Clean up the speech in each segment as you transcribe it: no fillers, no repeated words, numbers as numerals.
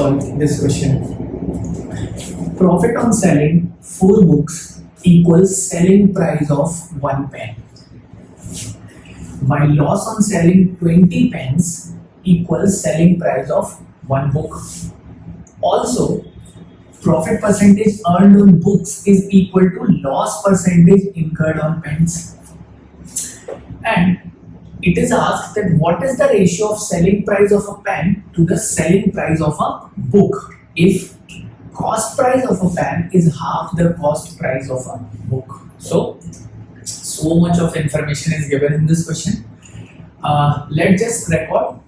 solve this question. Profit on selling 4 books equals selling price of 1 pen, while loss on selling 20 pens equals selling price of 1 book. Also, profit percentage earned on books is equal to loss percentage incurred on pens. And it is asked that what is the ratio of selling price of a pen to the selling price of a book if cost price of a pen is half the cost price of a book. So much of information is given in this question. Let's just record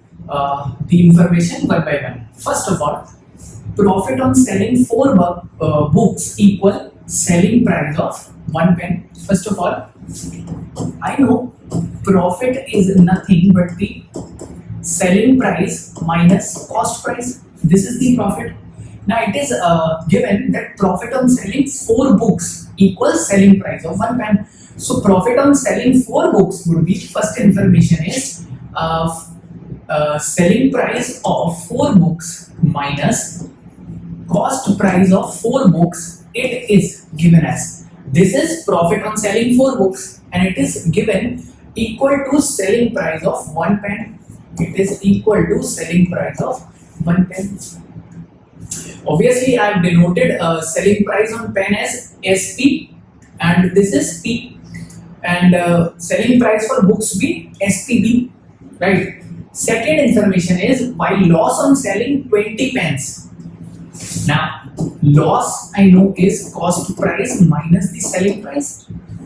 the information one by one. First of all, profit on selling 4 books equal selling price of 1 pen. First of all, I know profit is nothing but the selling price minus cost price. This is the profit. Now it is given that profit on selling 4 books equals selling price of 1 pen. So profit on selling 4 books would be, first information is selling price of 4 books minus cost price of 4 books. It is given as, this is profit on selling 4 books and it is given equal to selling price of 1 pen. It is equal to selling price of 1 pen. Obviously, I have denoted selling price on pen as SP and this is P, and selling price for books be SPB, right? Second information is while loss on selling 20 pens. Now, loss I know is cost price minus the selling price,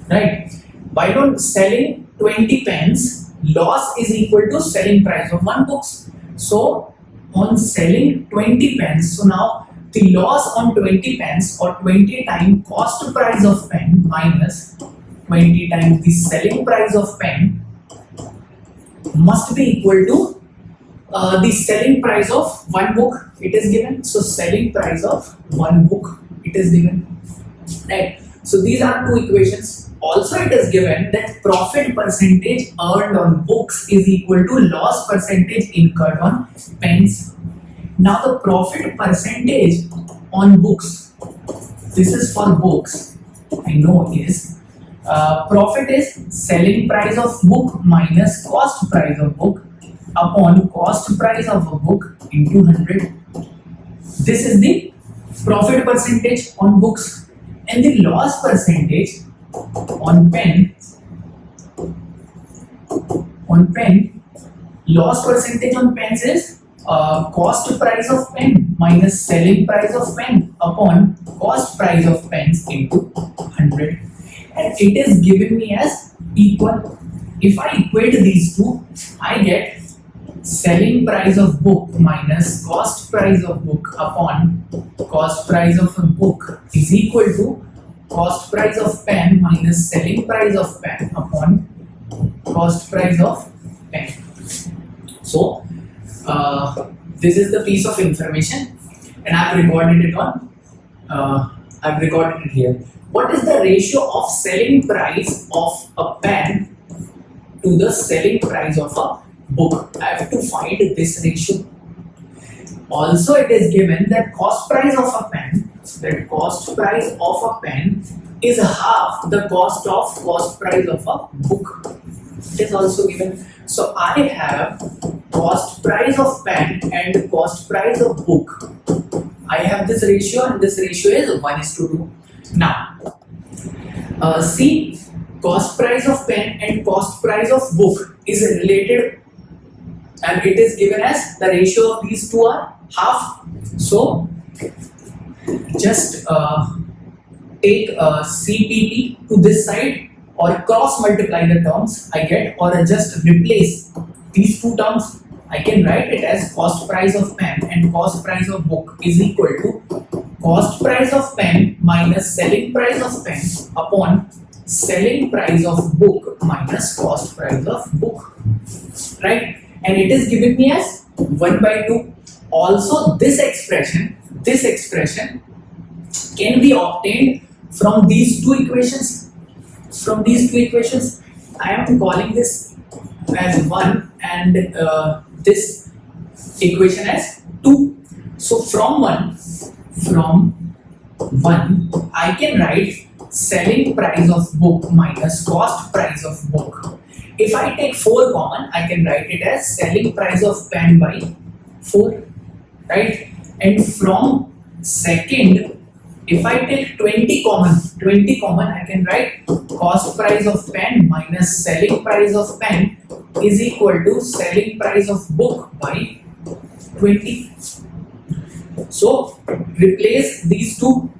right? While on selling 20 pens, loss is equal to selling price of 1 books. So, on selling 20 pens, so now the loss on 20 pens or 20 times cost price of pen minus 20 times the selling price of pen must be equal to the selling price of 1 book. It is given. So selling price of 1 book, it is given, right? So these are 2 equations. Also it is given that profit percentage earned on books is equal to loss percentage incurred on pens. Now the profit percentage on books, this is for books, I know is profit is selling price of book minus cost price of book upon cost price of a book into 100. This is the profit percentage on books, and the loss percentage on pen, loss percentage on pens is cost price of pen minus selling price of pen upon cost price of pens into 100, and it is given me as equal. If I equate these two, I get selling price of book minus cost price of book upon cost price of a book is equal to cost price of pen minus selling price of pen upon cost price of pen. So this is the piece of information and I've recorded it on I've recorded it here. What is the ratio of selling price of a pen to the selling price of a book? I have to find this ratio. Also it is given that cost price of a pen, is half the cost price of a book. It is also given. So I have cost price of pen and cost price of book. I have this ratio and this ratio is 1:2. Now see, cost price of pen and cost price of book is related and it is given as the ratio of these two are half. So just take CPP to this side or cross multiply the terms I get, or just replace these 2 terms. I can write it as cost price of pen and cost price of book is equal to cost price of pen minus selling price of pen upon selling price of book minus cost price of book, right? And it is given me as 1/2. Also this expression can be obtained from these 2 equations. I am calling this as 1 and this equation as 2. So from one, I can write selling price of book minus cost price of book. If I take 4 common, I can write it as selling price of pen by 4, right? And from second, if I take 20 common, I can write cost price of pen minus selling price of pen is equal to selling price of book by 20. So replace these two.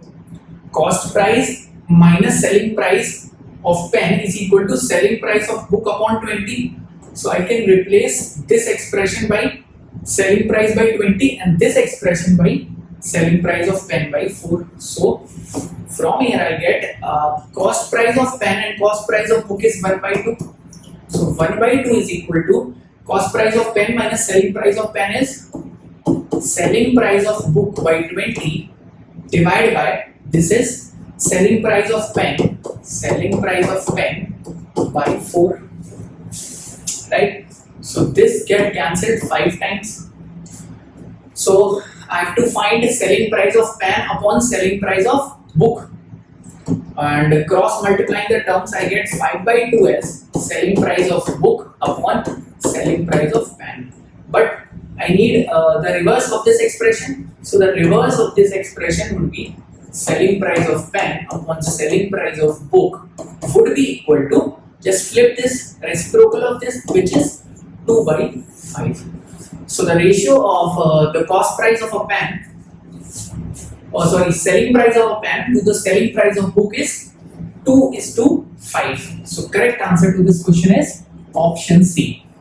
Cost price minus selling price of pen is equal to selling price of book upon 20. So I can replace this expression by selling price by 20 and this expression by selling price of pen by 4. So from here I get cost price of pen and cost price of book is 1 by 2. So 1 by 2 is equal to cost price of pen minus selling price of pen is selling price of book by 20 divided by this is selling price of pen by 4, right? So this get cancelled 5 times. So I have to find selling price of pen upon selling price of book, and cross multiplying the terms I get 5 by 2 as selling price of book upon selling price of pen. But I need the reverse of this expression. So the reverse of this expression would be selling price of pen upon selling price of book would be equal to, just flip this reciprocal of this, which is 2 by 5. So the ratio of the cost price of a pen, selling price of a pen to the selling price of book is 2:5. So correct answer to this question is option C.